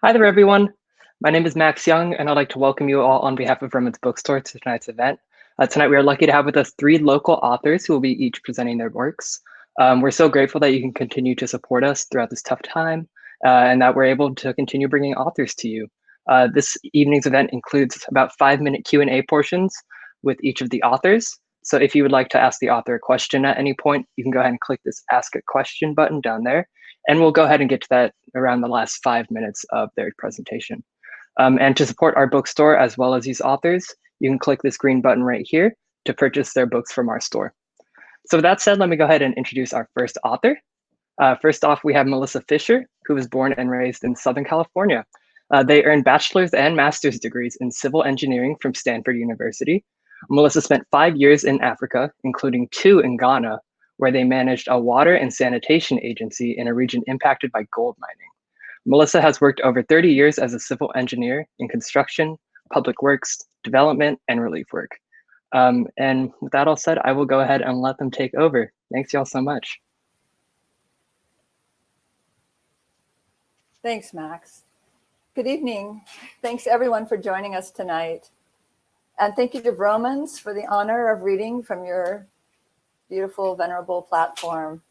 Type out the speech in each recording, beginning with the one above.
Hi there, everyone. My name is Max Young, and I'd like to welcome you all on behalf of Vroman's Bookstore to tonight's event. Tonight, we are lucky to have with us three local authors who will be each presenting their works. We're so grateful that you can continue to support us throughout this tough time, and that we're able to continue bringing authors to you. This evening's event includes about 5-minute Q&A portions with each of the authors. So if you would like to ask the author a question at any point, you can go ahead and click this Ask a Question button down there. And we'll go ahead and get to that around the last 5 minutes of their presentation. And to support our bookstore as well as these authors, you can click this green button right here to purchase their books from our store. So with that said, let me go ahead and introduce our first author. First off, we have Melissa Fischer, who was born and raised in Southern California. They earned bachelor's and master's degrees in civil engineering from Stanford University. Melissa spent 5 years in Africa, including 2 in Ghana, where they managed a water and sanitation agency in a region impacted by gold mining. Melissa has worked over 30 years as a civil engineer in construction, public works, development, and relief work. And with that all said, I will go ahead and let them take over. Thanks y'all so much. Thanks, Max. Good evening. Thanks everyone for joining us tonight. And thank you to Vromans for the honor of reading from your beautiful, venerable platform.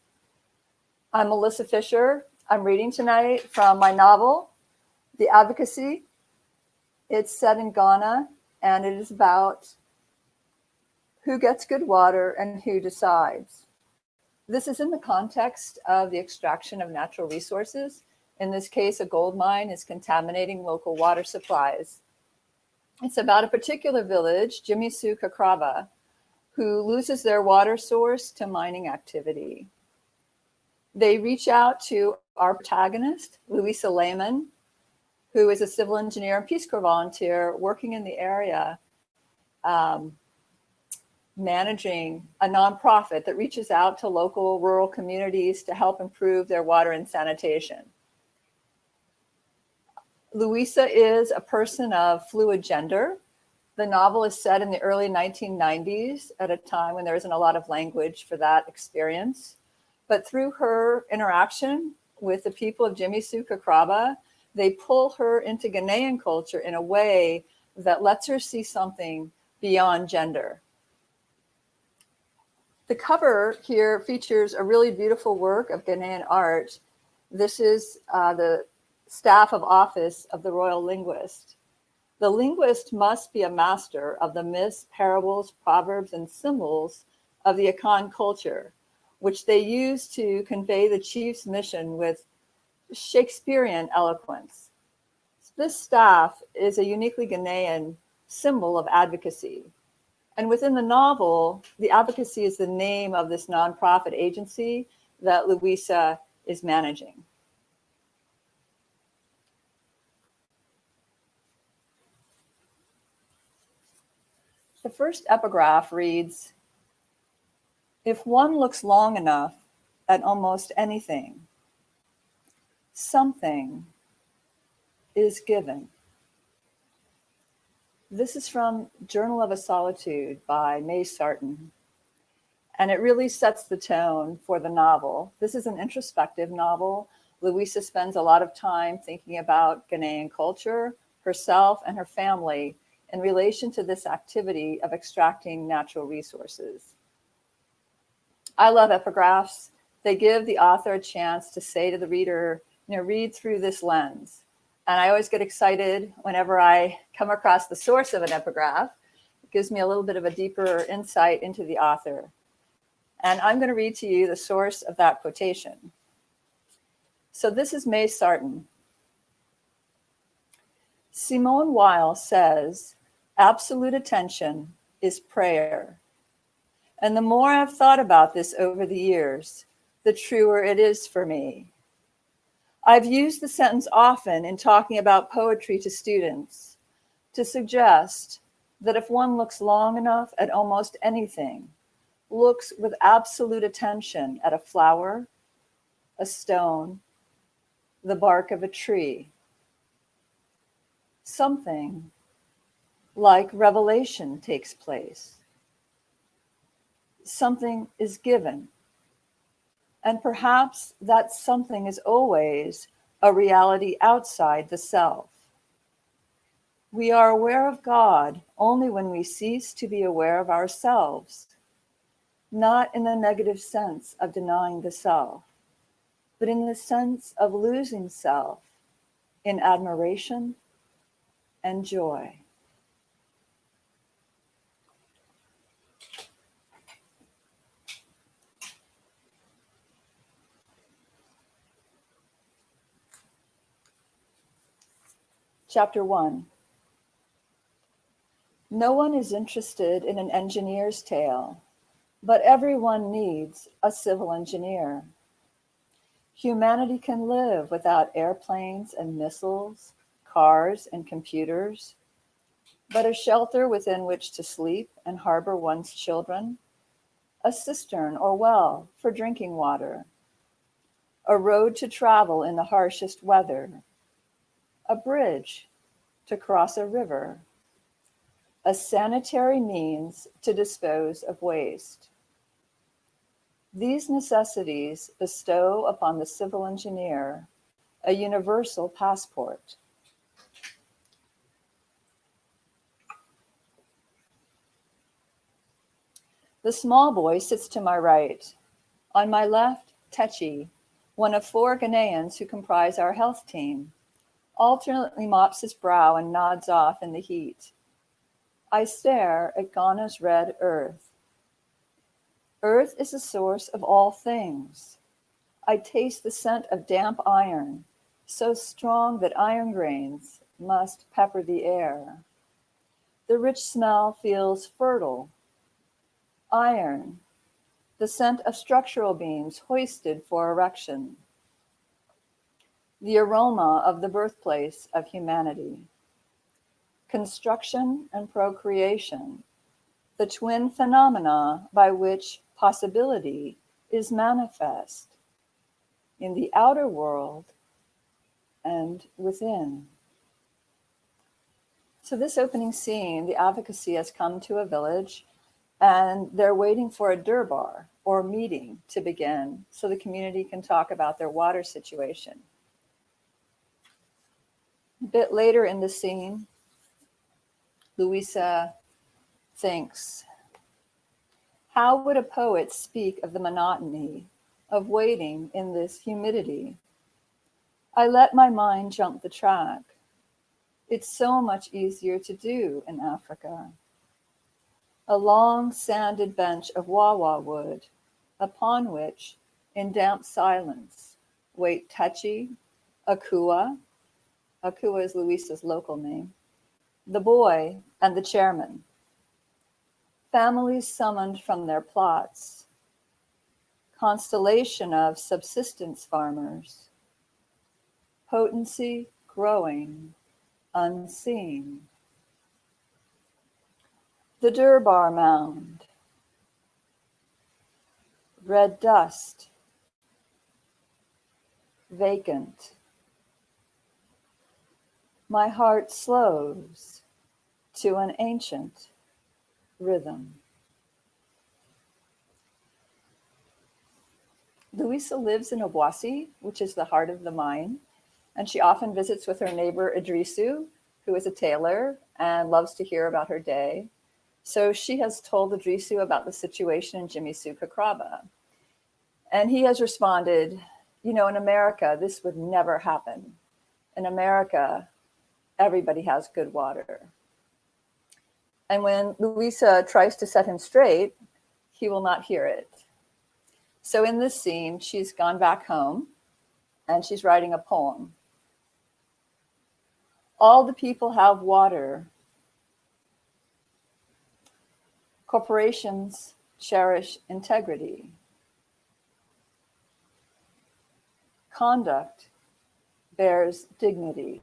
I'm Melissa Fischer. I'm reading tonight from my novel, The Advocacy. It's set in Ghana, and it is about who gets good water and who decides. This is in the context of the extraction of natural resources. In this case, a gold mine is contaminating local water supplies. It's about a particular village, Jimisu Kakraba, who loses their water source to mining activity. They reach out to our protagonist, Louisa Lehman, who is a civil engineer and Peace Corps volunteer working in the area, managing a nonprofit that reaches out to local rural communities to help improve their water and sanitation. Louisa is a person of fluid gender. The novel is set in the early 1990s at a time when there isn't a lot of language for that experience. But through her interaction with the people of Jimisu Kakraba, they pull her into Ghanaian culture in a way that lets her see something beyond gender. The cover here features a really beautiful work of Ghanaian art. This is the staff of office of the royal linguist. The linguist must be a master of the myths, parables, proverbs, and symbols of the Akan culture, which they use to convey the chief's mission with Shakespearean eloquence. This staff is a uniquely Ghanaian symbol of advocacy. And within the novel, the Advocacy is the name of this nonprofit agency that Louisa is managing. The first epigraph reads, "If one looks long enough at almost anything, something is given." This is from Journal of a Solitude by May Sarton, and it really sets the tone for the novel. This is an introspective novel. Louisa spends a lot of time thinking about Ghanaian culture, herself, and her family in relation to this activity of extracting natural resources. I love epigraphs. They give the author a chance to say to the reader, read through this lens. And I always get excited whenever I come across the source of an epigraph. It gives me a little bit of a deeper insight into the author. And I'm going to read to you the source of that quotation. So this is May Sarton. Simone Weil says, "Absolute attention is prayer." And the more I've thought about this over the years, the truer it is for me. I've used the sentence often in talking about poetry to students to suggest that if one looks long enough at almost anything, looks with absolute attention at a flower, a stone, the bark of a tree, something like revelation takes place. Something is given. And perhaps that something is always a reality outside the self. We are aware of God only when we cease to be aware of ourselves, not in the negative sense of denying the self, but in the sense of losing self in admiration and joy. Chapter 1. No one is interested in an engineer's tale, but everyone needs a civil engineer. Humanity can live without airplanes and missiles, cars and computers, but a shelter within which to sleep and harbor one's children, a cistern or well for drinking water, a road to travel in the harshest weather, a bridge to cross a river, a sanitary means to dispose of waste. These necessities bestow upon the civil engineer a universal passport. The small boy sits to my right. On my left, Techi, one of 4 Ghanaians who comprise our health team, alternately mops his brow and nods off in the heat. I stare at Ghana's red earth. Earth is the source of all things. I taste the scent of damp iron, so strong that iron grains must pepper the air. The rich smell feels fertile. Iron, the scent of structural beams hoisted for erection. The aroma of the birthplace of humanity. Construction and procreation, the twin phenomena by which possibility is manifest in the outer world and within. So this opening scene, the Advocacy has come to a village and they're waiting for a durbar or meeting to begin so the community can talk about their water situation. A bit later in the scene, Louisa thinks, how would a poet speak of the monotony of waiting in this humidity? I let my mind jump the track. It's so much easier to do in Africa. A long sanded bench of wawa wood, upon which, in damp silence, wait Techi, Akua is Louisa's local name, the boy, and the chairman. Families summoned from their plots. Constellation of subsistence farmers. Potency growing, unseen. The Durbar mound. Red dust. Vacant. My heart slows to an ancient rhythm. Louisa lives in Obuasi, which is the heart of the mine, and she often visits with her neighbor Idrisu, who is a tailor and loves to hear about her day. So she has told Idrisu about the situation in Jimisu Kakraba. And he has responded, you know, in America, this would never happen. In America, everybody has good water. And when Louisa tries to set him straight, he will not hear it. So in this scene, she's gone back home and she's writing a poem. All the people have water. Corporations cherish integrity. Conduct bears dignity.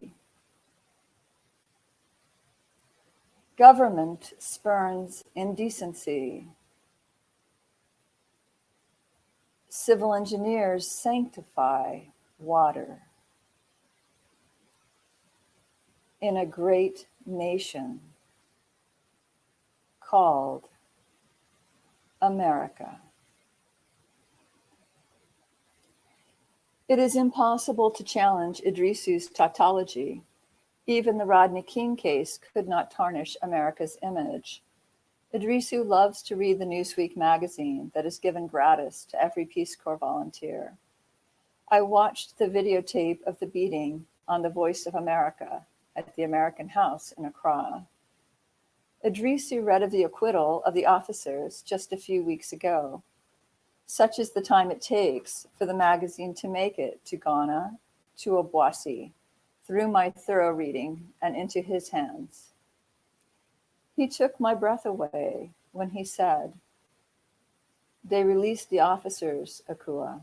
Government spurns indecency. Civil engineers sanctify water. In a great nation called America. It is impossible to challenge Idrisu's tautology. Even the Rodney King case could not tarnish America's image. Idrisu loves to read the Newsweek magazine that is given gratis to every Peace Corps volunteer. I watched the videotape of the beating on the Voice of America at the American House in Accra. Idrisu read of the acquittal of the officers just a few weeks ago. Such is the time it takes for the magazine to make it to Ghana, to Obuasi, through my thorough reading and into his hands. He took my breath away when he said, "They released the officers, Akua.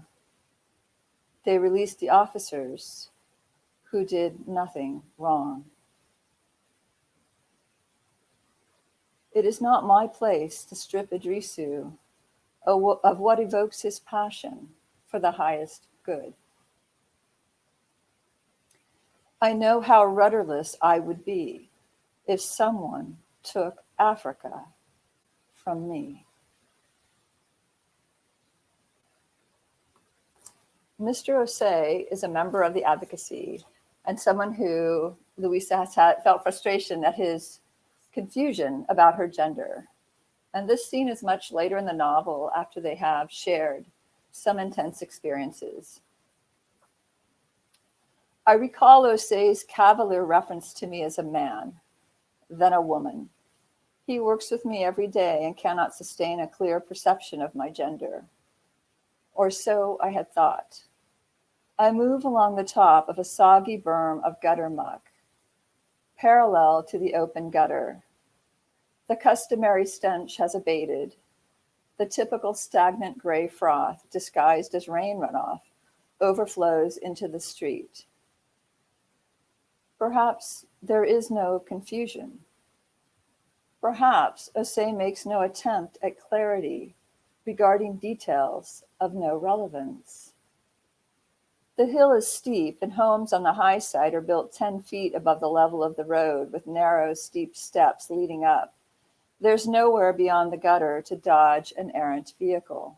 They released the officers who did nothing wrong." It is not my place to strip Idrisu of what evokes his passion for the highest good. I know how rudderless I would be if someone took Africa from me. Mr. Osei is a member of the Advocacy and someone who Louisa has felt frustration at his confusion about her gender. And this scene is much later in the novel after they have shared some intense experiences. I recall Osei's cavalier reference to me as a man, then a woman. He works with me every day and cannot sustain a clear perception of my gender. Or so I had thought. I move along the top of a soggy berm of gutter muck, parallel to the open gutter. The customary stench has abated. The typical stagnant gray froth, disguised as rain runoff, overflows into the street. Perhaps there is no confusion. Perhaps Osei makes no attempt at clarity regarding details of no relevance. The hill is steep and homes on the high side are built 10 feet above the level of the road with narrow, steep steps leading up. There's nowhere beyond the gutter to dodge an errant vehicle.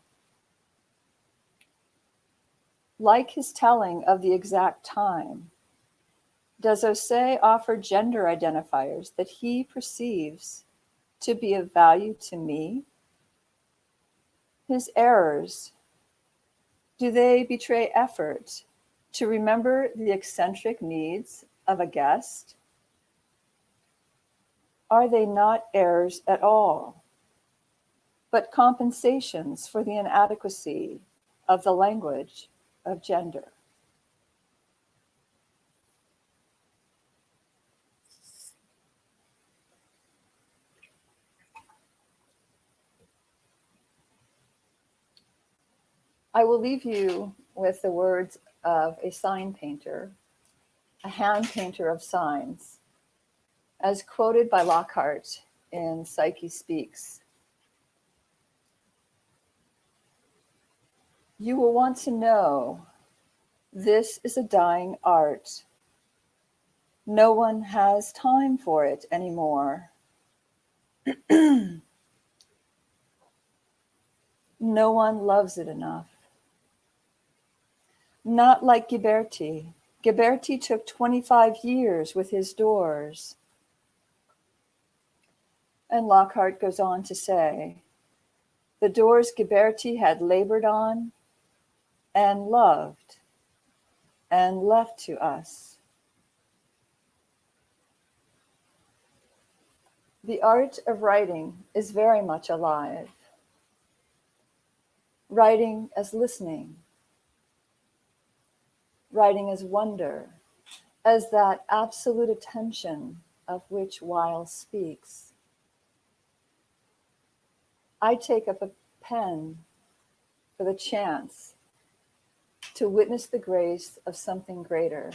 Like his telling of the exact time, does Osei offer gender identifiers that he perceives to be of value to me? His errors, do they betray effort to remember the eccentric needs of a guest? Are they not errors at all, but compensations for the inadequacy of the language of gender? I will leave you with the words of a sign painter, a hand painter of signs, as quoted by Lockhart in Psyche Speaks. You will want to know this is a dying art. No one has time for it anymore. No one loves it enough. Not like Ghiberti. Ghiberti took 25 years with his doors. And Lockhart goes on to say, the doors Ghiberti had labored on and loved and left to us. The art of writing is very much alive. Writing as listening. Writing as wonder, as that absolute attention of which Weil speaks. I take up a pen for the chance to witness the grace of something greater,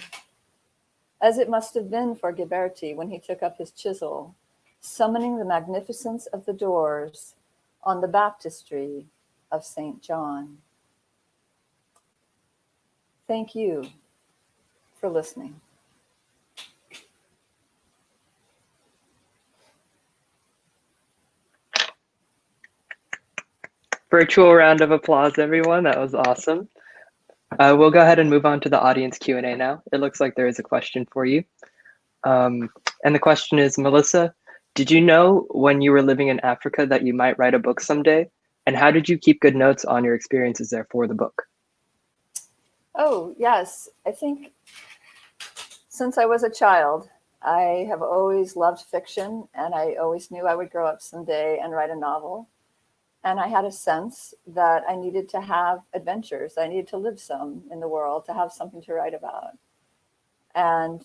as it must have been for Ghiberti when he took up his chisel, summoning the magnificence of the doors on the baptistry of St. John. Thank you for listening. Virtual round of applause, everyone. That was awesome. We'll go ahead and move on to the audience Q&A now. It looks like there is a question for you. And the question is, Melissa, did you know when you were living in Africa that you might write a book someday? And how did you keep good notes on your experiences there for the book? Oh, yes. I think since I was a child, I have always loved fiction, and I always knew I would grow up someday and write a novel. And I had a sense that I needed to have adventures. I needed to live some in the world to have something to write about. And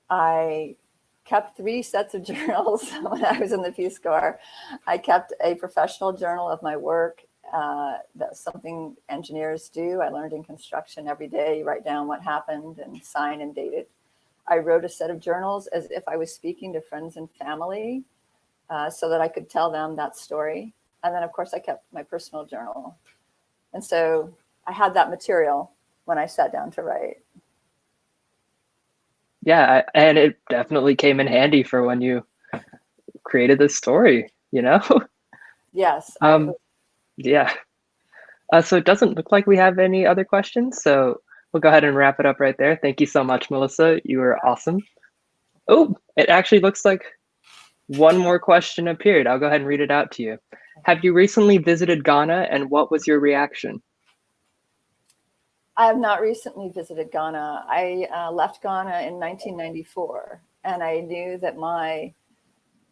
I kept 3 sets of journals when I was in the Peace Corps. I kept a professional journal of my work. That's something engineers do. I learned in construction every day. You write down what happened and sign and date it. I wrote a set of journals as if I was speaking to friends and family, so that I could tell them that story. And then, of course, I kept my personal journal. And so I had that material when I sat down to write. Yeah, and it definitely came in handy for when you created this story, you know? Yes. Yeah. So it doesn't look like we have any other questions, so we'll go ahead and wrap it up right there. Thank you so much, Melissa. You were awesome. Oh, it actually looks like one more question appeared. I'll go ahead and read it out to you. Have you recently visited Ghana, and what was your reaction? I have not recently visited Ghana. I left Ghana in 1994, and I knew that my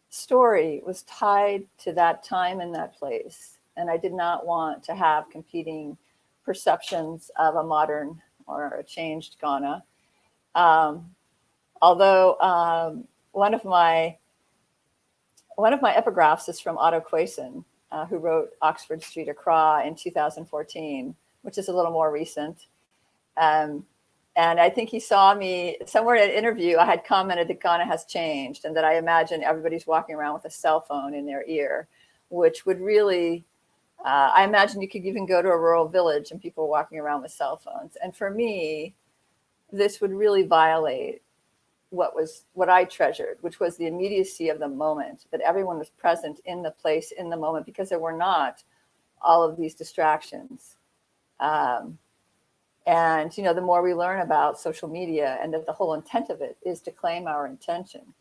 story was tied to that time and that place. And I did not want to have competing perceptions of a modern or a changed Ghana. Although one of my epigraphs is from Otto Quayson, who wrote Oxford Street, Accra in 2014, which is a little more recent. And I think he saw me somewhere in an interview. I had commented that Ghana has changed, and that I imagine everybody's walking around with a cell phone in their ear, which would really, I imagine you could even go to a rural village and people walking around with cell phones. And for me, this would really violate what I treasured, which was the immediacy of the moment, that everyone was present in the place, in the moment, because there were not all of these distractions. And, the more we learn about social media, and that the whole intent of it is to claim our intention,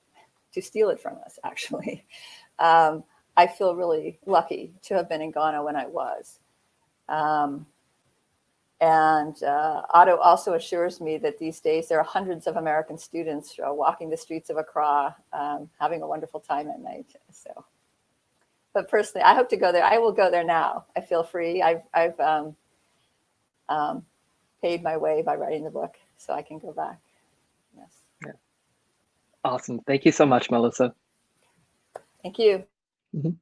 to steal it from us, actually. I feel really lucky to have been in Ghana when I was. And Otto also assures me that these days there are hundreds of American students walking the streets of Accra, having a wonderful time at night. So, but personally, I hope to go there. I will go there now. I feel free. I've paid my way by writing the book, so I can go back. Yes. Yeah. Awesome. Thank you so much, Melissa. Thank you. Mhm.